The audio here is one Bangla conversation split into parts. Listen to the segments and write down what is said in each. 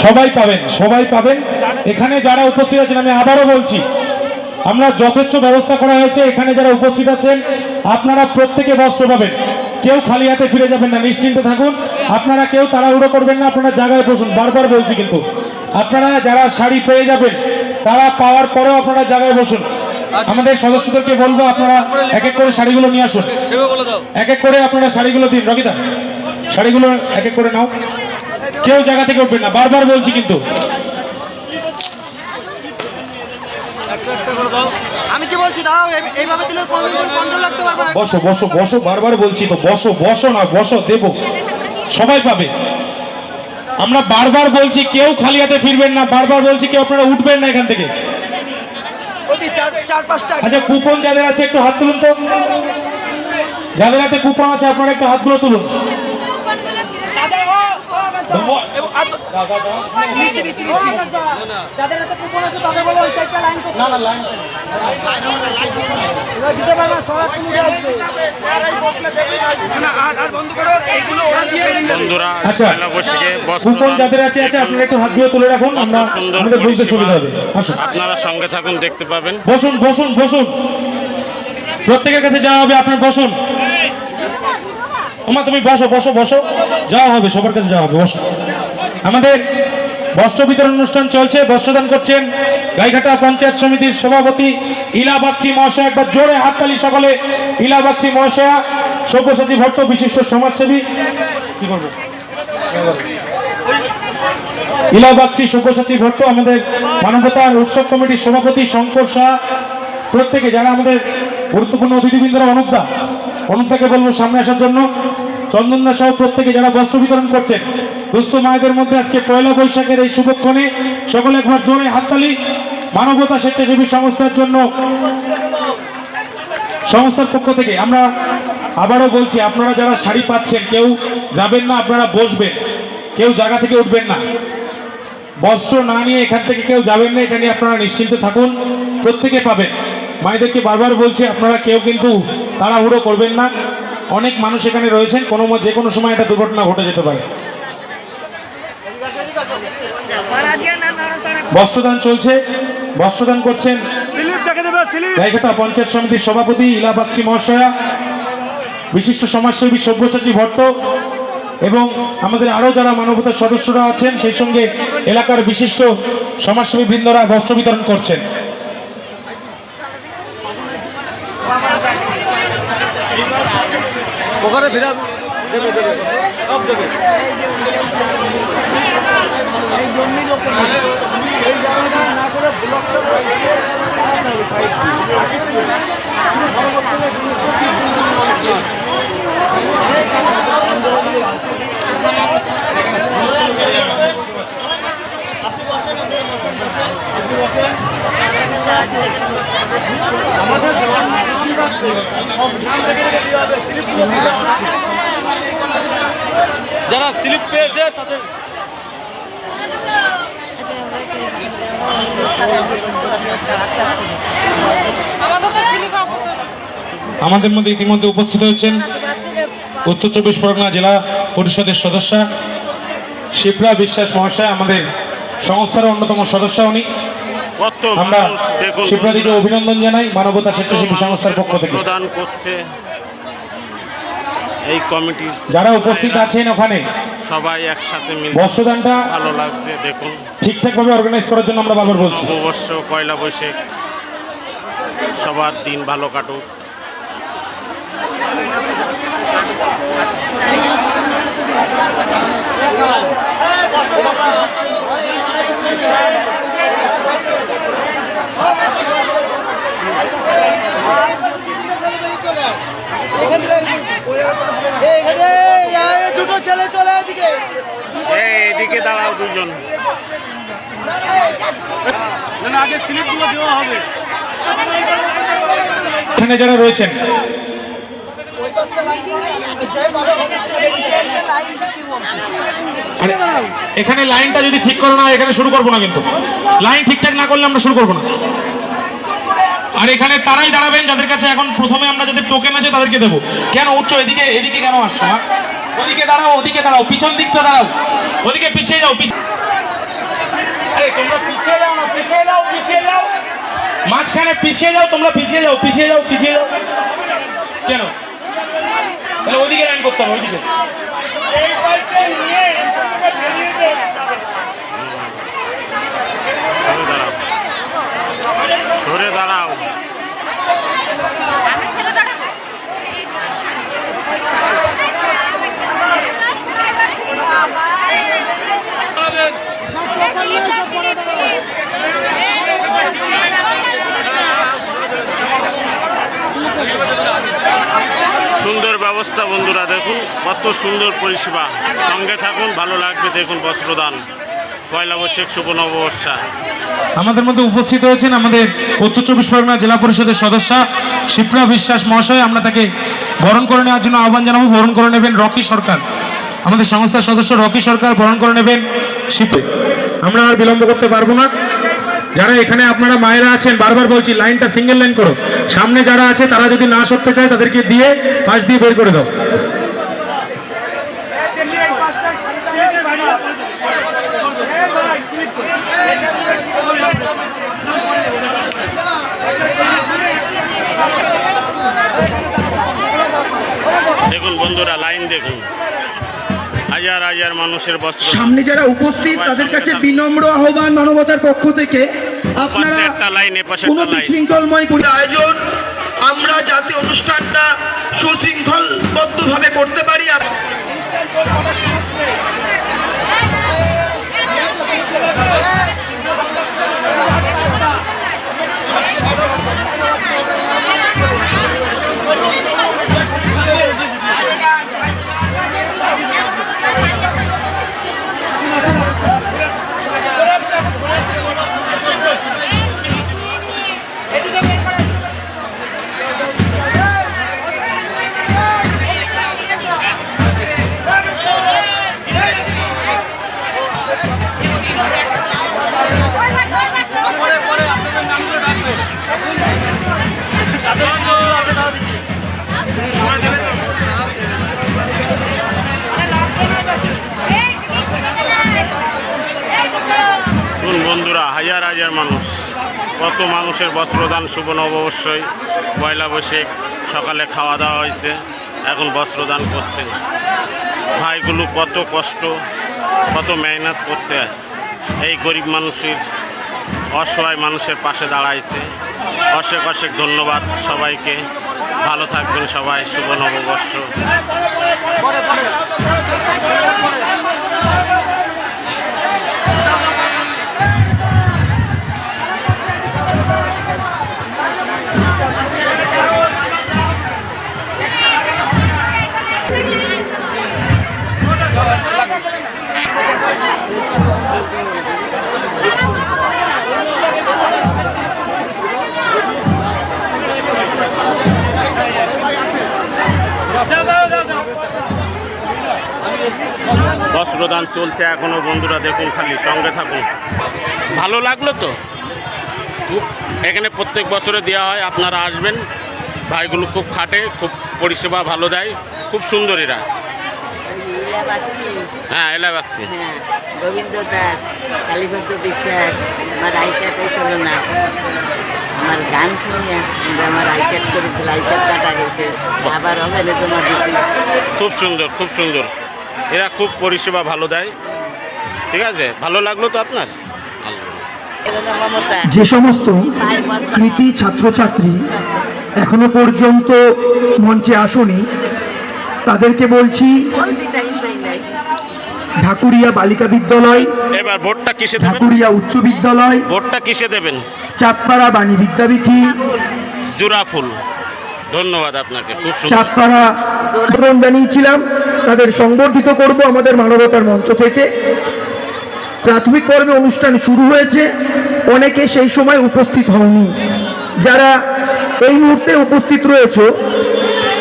সবাই পাবেন, সবাই পাবেন। এখানে যারা উপস্থিত আছেন, আমি আবারও বলছি, আমরা যথেচ্ছ ব্যবস্থা করা হয়েছে। এখানে যারা উপস্থিত আছেন আপনারা প্রত্যেকে বস্ত্র পাবেন, কেউ খালি হাতে ফিরে যাবেন না, নিশ্চিন্তে থাকুন। আপনারা কেউ তাড়াহুড়ো করবেন না, আপনারা জায়গায় বসুন। বারবার বলছি, কিন্তু আপনারা যারা শাড়ি পেয়ে যাবেন তারা পাওয়ার পরেও আপনারা জায়গায় বসুন। আমাদের সদস্যদেরকে বলবো আপনারা এক এক করে শাড়িগুলো নিয়ে আসুন, এক এক করে আপনারা শাড়িগুলো দিন। রকিদা, শাড়িগুলো এক এক করে নাও, কেউ জায়গা থেকে উঠবেন না, বারবার বলছি কিন্তু। আমি কি বলছি, দাঁড়াও, এইভাবে দিলে কোনোদিন কন্ট্রোল রাখতে পারবে না। বসো বসো বসো, বারবার বলছি তো, বসো বসো না, বসো, দেবো, সবাই পাবে। আমরা বারবার বলছি কেউ খালি হাতে ফিরবেন না, বারবার বলছি কেউ আপনারা উঠবেন না এখান থেকে। আচ্ছা, কুপন যাদের আছে একটু হাত তুলুন তো, যাদের হাতে কুপন আছে আপনারা একটু হাতগুলো তুলুন। আচ্ছা, কুপন যাদের আছে আপনারা একটু হাতগুলো তুলে রাখুন, আমরা আমাদের বলতে সুবিধা হবে। আপনারা সঙ্গে থাকুন, দেখতে পাবেন। বসুন বসুন বসুন, প্রত্যেকের কাছে যাওয়া হবে, আপনার বসুন। ওমা তুমি বসো বসো বসো, যাওয়া হবে, সবার কাছে যাওয়া হবে, বসো। আমাদের বস্ত্র বিতরণ অনুষ্ঠান চলছে। বস্ত্রদান করছেন গাইঘাটা পঞ্চায়েত সমিতির সভাপতি ইলা বাগচি মহাশয়। একবার জোরে হাততালি সকলে। ইলা বাগচি মহাশয়া, সব্যসাচী ভট্ট, বিশিষ্ট সমাজসেবী। কি করবো, ইলা বাগচি, সব্যসাচী ভট্ট, আমাদের মানবতার উৎসব কমিটির সভাপতি শঙ্কর শাহ, প্রত্যেকে যারা আমাদের গুরুত্বপূর্ণ অতিথিবৃন্দরা, অনুপদাকে বলবো সামনে আসার জন্য। চন্দনদা সহ প্রত্যেকে যারা বস্ত্র বিতরণ করছেন দুস্থ মায়েদের মধ্যে আজকে পয়লা বৈশাখের এই শুভক্ষণে সকলে একবার জোরে হাততালি। মানবতা স্বেচ্ছাসেবী সংস্থার জন্য, সংস্থার পক্ষ থেকে আমরা আবারও বলছি, আপনারা যারা শাড়ি পাচ্ছেন কেউ যাবেন না, আপনারা বসবেন, কেউ জায়গা থেকে উঠবেন না। বস্ত্র না নিয়ে এখান থেকে কেউ যাবেন না, এটা নিয়ে আপনারা নিশ্চিন্তে থাকুন, প্রত্যেকে পাবেন। মায়েদেরকে বারবার বলছি আপনারা কেউ কিন্তু তাড়াহুড়ো করবেন না, অনেক মানুষ এখানে রয়েছেন, যে কোনো সময় একটা দুর্ঘটনা ঘটে যেতে পারে। বস্ত্রদান চলছে, বস্ত্রদান করছেন গাইঘাটা পঞ্চায়েত সমিতির সভাপতি ইলা বাগচি মহাশয়া, বিশিষ্ট সমাজসেবী সব্যসাচী ভট্ট এবং আমাদের আরো যারা মানবতার সদস্যরা আছেন, সেই সঙ্গে এলাকার বিশিষ্ট সমাজসেবী বৃন্দরা বস্ত্র বিতরণ করছেন। ওখানে ফেরা দেবে দেবে সব দেবে এই জমি লোক এই জায়গাটা না করে ব্লকটা যারা স্লিপ পেয়েছে তাদের আমাদের মধ্যে ইতিমধ্যে উপস্থিত হয়েছেন উত্তর চব্বিশ পরগনা জেলা পরিষদের সদস্য শিপ্রা বিশ্বাস মহাশয়, আমাদের সংস্থার অন্যতম সদস্য উনি। আমরা শিপ্রাদিকে অভিনন্দন জানাই মানবতা স্বেচ্ছাসেবী সংস্থার পক্ষ থেকে। প্রদান করছে এই কমিটির যারা উপস্থিত আছেন ওখানে সবাই একসাথে মিলে বস্ত্রদানটা ভালো লাগছে, দেখুন ঠিকঠাক ভাবে অর্গানাইজ করার জন্য আমরা বারবার বলছি। নববর্ষ, পয়লা বৈশাখ, সবার দিন ভালো কাটুক। দুটো ছেলে চলে এদিকে, এদিকে দাঁড়াও দুজন। আগে স্লিপগুলো দেওয়া হবে। এখানে যারা রয়েছেন এখানে লাইনটা যদি ঠিক করো না, এখানে শুরু করবো না, কিন্তু লাইন ঠিকঠাক না করলে আমরা শুরু করবো না। আর এখানে তারাই দাঁড়াবেন যাদের কাছে এখন প্রথমে আমরা যাদের টোকেন আছে তাদেরকে দেবো। কেন উঠছো এদিকে, এদিকে কেন আসছো? ওদিকে দাঁড়াও, ওদিকে দাঁড়াও, পিছন দিকটা দাঁড়াও, ওদিকে পিছিয়ে যাও, আরে তোমরা পিছিয়ে যাও না, পিছিয়ে যাও, পিছিয়ে যাও, মাঝখানে পিছিয়ে যাও, তোমরা পিছিয়ে যাও, পিছিয়ে যাও, পিছিয়ে যাও। কেন? তাহলে ওইদিকে লাইন করতে হবে, ওইদিকে। সরে দাঁড়াও। আমি ছেড়ে দাঁড়াবো। সুন্দর ব্যবস্থা বন্ধুরা, দেখুন কত সুন্দর পরিষেবা। সঙ্গে থাকুন, ভালো লাগবে। দেখুন বস্ত্রদান, পয়লা বৈশাখ শুভ নববর্ষা। আমাদের মধ্যে উপস্থিত হয়েছেন আমাদের উত্তর চব্বিশ পরগনা জেলা পরিষদের সদস্য শিপ্রা বিশ্বাস মহাশয়। আমরা তাকে বরণ করে নেওয়ার জন্য আহ্বান জানাবো। বরণ করে নেবেন রকি সরকার, আমাদের সংস্থার সদস্য রকি সরকার বরণ করে নেবেন শিপ্রা। আমরা আর বিলম্ব করতে পারবো না। যারা এখানে আপনারা মায়েরা আছেন, বারবার বলছি লাইনটা সিঙ্গেল লাইন করো। সামনে যারা আছে তারা যদি না সরতে চায় তাদেরকে দিয়ে পাশ দিয়ে বের করে দাও। দেখুন বন্ধুরা, লাইন দেখুন, হাজার হাজার মানুষের বস্ত্র। সামনে যারা উপস্থিত তাদের কাছে বিনম্র আহ্বান মানবতার পক্ষ থেকে, আপনারা একটা লাইন, এপাশে কোনো একটা লাইন। বিশৃঙ্খলময় আয়োজন আমরা যাতে অনুষ্ঠানটা সুশৃঙ্খলবদ্ধভাবে করতে পারি। বন্ধুরা, হাজার হাজার মানুষ, কত মানুষের বস্ত্রদান শুভ নববর্ষই পয়লা বৈশাখ। সকালে খাওয়া দাওয়া হয়েছে, এখন বস্ত্রদান করছেন। ভাইগুলো কত কষ্ট, কত মেহনত করছে, এই গরিব মানুষের, অসহায় মানুষের পাশে দাঁড়াইছে। অশেক অশেক ধন্যবাদ সবাইকে। ভালো থাকবেন সবাই। শুভ নববর্ষ। বস্ত্রদান চলছে এখনো বন্ধুরা, দেখুন, খালি সঙ্গে থাকুন। ভালো লাগলো তো? খুব, এখানে প্রত্যেক বছরে দেওয়া হয়, আপনারা আসবেন। ভাইগুলো খুব খাটে, খুব পরিষেবা ভালো দেয়, খুব সুন্দর এরা। হ্যাঁ, এলাবাসী। হ্যাঁ, গোবিন্দ দাস, কালীপদ বিশ্বাস, আমার আই কার্ড ছিল না, আমার গান শুনিয়া আমার আই কার্ড করেছিল, আই কার্ড কাটা গেছে, আবার হবে না জমা দিচ্ছি। খুব সুন্দর, খুব সুন্দর, এরা খুব পরিষেবা ভালো দেয়। ঠিক আছে, ভালো লাগলো তো আপনার? মমতা যে সমস্ত কৃতি ছাত্রছাত্রী এখনো পর্যন্ত মঞ্চে আসেনি তাদেরকে বলছি, বলতে টাইম পাই নাই। ঢাকুরিয়া বালিকা বিদ্যালয়, এবার ভোটটা কিসে দেবেন? ঢাকুরিয়া উচ্চ বিদ্যালয়, ভোটটা কিসে দেবেন? চাঁদপাড়া বাণী বিদ্যাপীঠী, জোড়া ফুল। ধন্যবাদ আপনাকে, খুব সুন্দর। চাঁদপাড়া আহ্বান জানিয়েছিলাম, তাদের সংবর্ধিত করব আমাদের মানবতার মঞ্চ থেকে। প্রাথমিক পর্বে অনুষ্ঠান শুরু হয়েছে, অনেকে সেই সময় উপস্থিত হননি। যারা এই মুহূর্তে উপস্থিত রয়েছে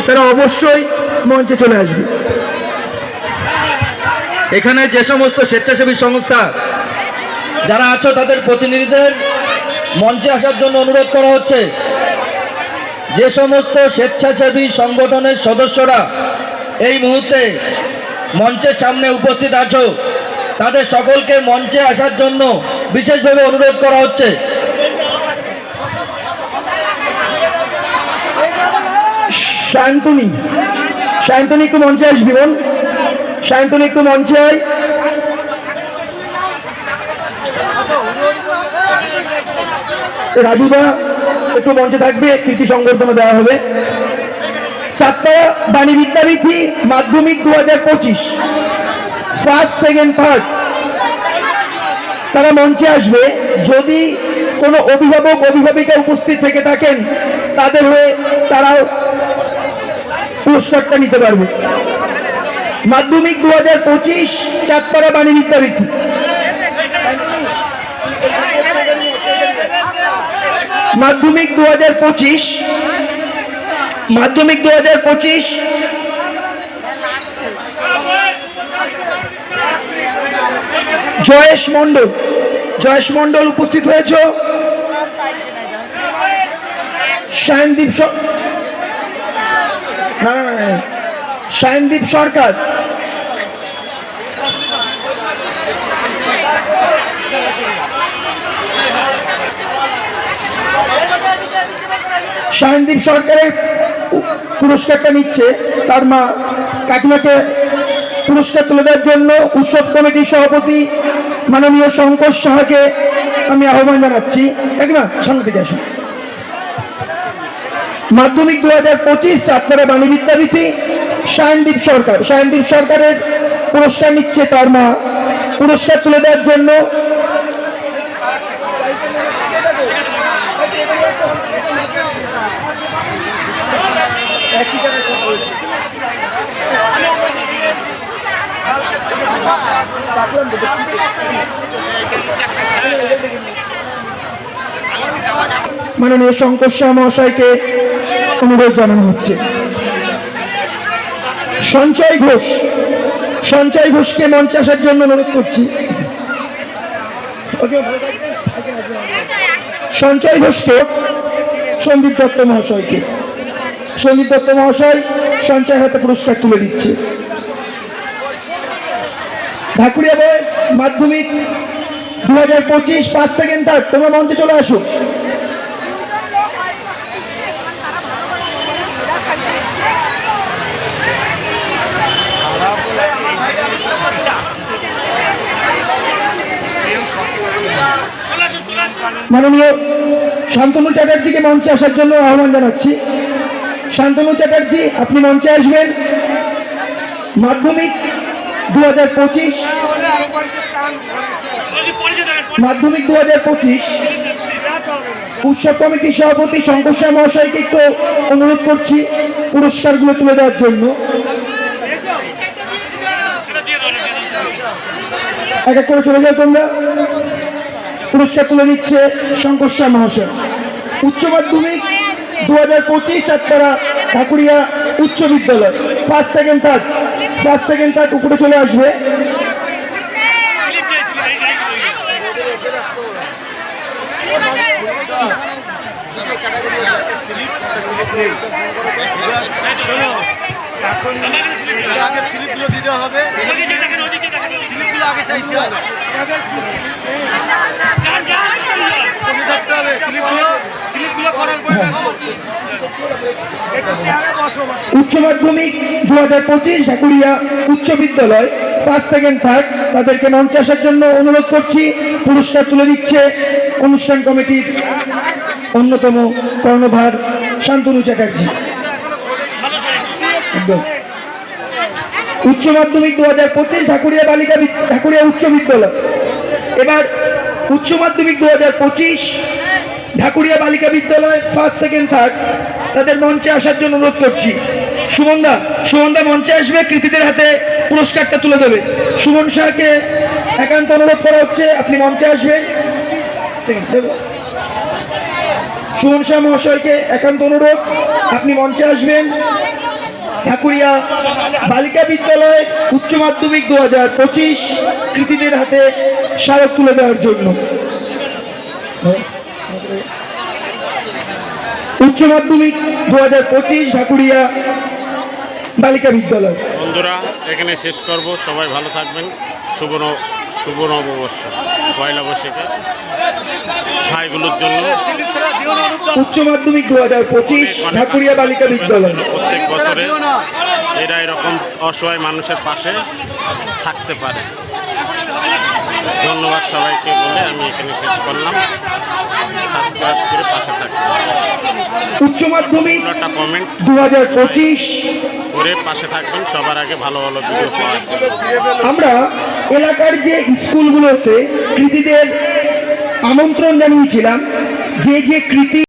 তারা অবশ্যই মঞ্চে চলে আসবে। এখানে যে সমস্ত স্বেচ্ছাসেবী সংস্থা যারা আছো তাদের প্রতিনিধিদের মঞ্চে আসার জন্য অনুরোধ করা হচ্ছে। যে সমস্ত স্বেচ্ছাসেবী সংগঠনের সদস্যরা এই মুহূর্তে মঞ্চের সামনে উপস্থিত আছো তাদের সকলকে মঞ্চে আসার জন্য বিশেষভাবে অনুরোধ করা হচ্ছে। সায়ন্তনী, সায়ন্তনী একটু মঞ্চে আসবি বোন, সায়ন্তনী একটু মঞ্চে আয়। রাজুদা একটু মঞ্চে থাকবে, কৃতি সংবর্ধনা দেওয়া হবে। চারটা বাণী বিদ্যাপীঠী মাধ্যমিক 2025 ফার্স্ট সেকেন্ড থার্ড তারা মঞ্চে আসবে। যদি কোনো অভিভাবক অভিভাবিকা উপস্থিত থেকে থাকেন তাদের হয়ে তারাও পুরস্কারটা নিতে পারবে। মাধ্যমিক 2025 চাঁদপাড়া বাণী বিদ্যাপীঠী। মাধ্যমিক 2025 মাধ্যমিক 2025 জয়েশ মণ্ডল, জয়েশ মণ্ডল উপস্থিত হয়েছে। সায়নদীপ না না না সায়নদীপ সরকার, সায়নদীপ সরকারের পুরস্কারটা নিচ্ছে তার মা। কাকিমাকে পুরস্কার তুলে দেওয়ার জন্য উৎসব কমিটির সভাপতি মাননীয় শঙ্কর সাহাকে আমি আহ্বান জানাচ্ছি। কাকিমা সামনে থেকে আসুন। মাধ্যমিক 2025 চাঁদপাড়া বাণী বিদ্যাপীঠী সায়নদীপ সরকার, সায়নদীপ সরকারের পুরস্কার নিচ্ছে তার মা। পুরস্কার তুলে দেওয়ার জন্য মাননীয় শঙ্কর শাহ মহাশয়কে অনুরোধ জানানো হচ্ছে। সঞ্চয় ঘোষ, সঞ্চয় ঘোষকে মঞ্চে আসার জন্য অনুরোধ করছি। সঞ্চয় ঘোষকে সন্দীপ দত্ত মহাশয়কে, সন্দীপ দত্ত মহাশয় সঞ্চয় হাতে পুরস্কার তুলে দিচ্ছে। ঢাকুরিয়া বয়েজ মাধ্যমিক 2025 ফার্স্ট সেকেন্ড থার্ড, তোমরা মঞ্চে চলে আসো। মাননীয় শান্তনু চ্যাটার্জিকে মঞ্চে আসার জন্য আহ্বান জানাচ্ছি। শান্তনু চ্যাটার্জি আপনি মঞ্চে আসবেন। মাধ্যমিক 2025 মাধ্যমিক 2025 উৎসব কমিটির সভাপতি শঙ্কর শাহ মহাশয়কে একটু অনুরোধ করছি পুরস্কারগুলো তুলে দেওয়ার জন্য। এক এক করে চলে যাও তোমরা। পুরস্কার তুলে দিচ্ছে শঙ্কর শাহ মহাশয়। উচ্চ মাধ্যমিক 2025 চাঁদপাড়া ঢাকুরিয়া উচ্চ বিদ্যালয় first second third, first second third উপরে চলে আসবে। উচ্চ মাধ্যমিক 2025 ঢাকুরিয়া উচ্চ বিদ্যালয় ফার্স্ট সেকেন্ড থার্ড তাদেরকে মঞ্চে আসার জন্য অনুরোধ করছি। পুরস্কার তুলে দিচ্ছে অনুষ্ঠান কমিটির অন্যতম কর্ণধার শান্তনু চ্যাটার্জি। উচ্চ মাধ্যমিক 2025 ঢাকুরিয়া উচ্চ বিদ্যালয়। এবার উচ্চ মাধ্যমিক 2025 ঢাকুরিয়া বালিকা বিদ্যালয় ফার্স্ট সেকেন্ড থার্ড তাদের মঞ্চে আসার জন্য অনুরোধ করছি। সুমনদা মঞ্চে আসবে, কৃতিদের হাতে পুরস্কারটা তুলে দেবে। সুমন শাহকে একান্ত অনুরোধ করা হচ্ছে আপনি মঞ্চে আসবেন। সুমন শাহ মহাশয়কে একান্ত অনুরোধ আপনি মঞ্চে আসবেন। ঢাকুরিয়া বালিকা বিদ্যালয় উচ্চ মাধ্যমিক 2025 কৃতিদের হাতে স্মারক তুলে দেওয়ার জন্য। উচ্চ মাধ্যমিক 2025 ঢাকুরিয়া বালিকা বিদ্যালয়। বন্ধুরা এখানে শেষ করব, সবাই ভালো থাকবেন। শুভ নববর্ষ পয়লা বৈশাখে ভাইগুলোর জন্য উচ্চ মাধ্যমিক 2025 ঢাকুরিয়া বালিকা বিদ্যালয়। প্রত্যেক বছরে এরা এরকম অসহায় মানুষের পাশে থাকতে পারে। ধন্যবাদ সবাইকে বলে আমি এখানে শেষ করলাম। সাবস্ক্রাইব করে পাশে থাকবেন, উচ্চ মাধ্যমিক একটা কমেন্ট 2025 করে পাশে থাকবেন সবার আগে ভালো ভালো ভিডিও পাওয়ার জন্য। আমরা এলাকার যে স্কুলগুলোতে কৃতীদের আমন্ত্রণ জানিয়েছিলাম, যে কৃতি